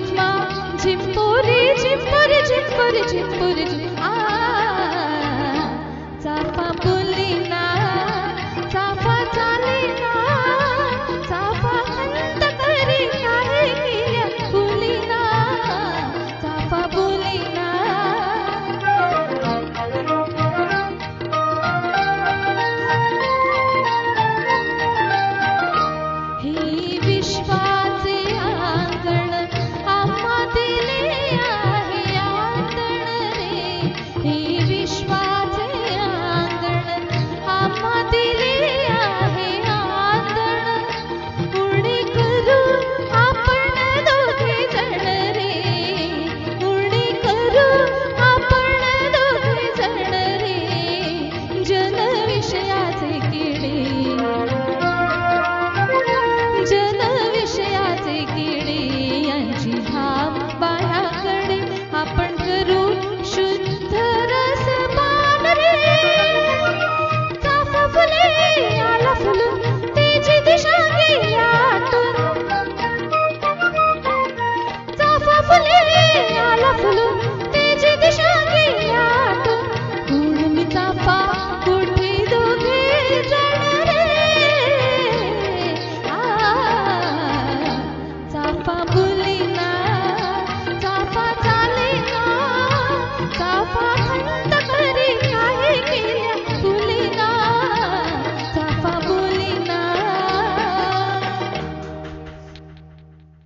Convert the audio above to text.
झिम्मा झिम्पुरी झिम्पुरी झिम्पुरी झिम्पुरी चाफा बोलीना चाफा चालीना चाफा खंत करी काहे केल्या फुलीना चाफा बोलीना ही विश्वाचे आंगण आम्हा दिले आहे आंगण रे ही विश्वाचे आंगण आम्हा दिले आहे आंगण उडी करू आपण दोघे जण रे उडी करू आपण दोघे जण रे जन विषयाचे किडे जन विषयाचे किडे यांची धाम बाह्याकडे आपण करू शुद्ध रसपान रे चाफा फुले आला फुलून तेजी दिशा गेली आटून चाफा फुले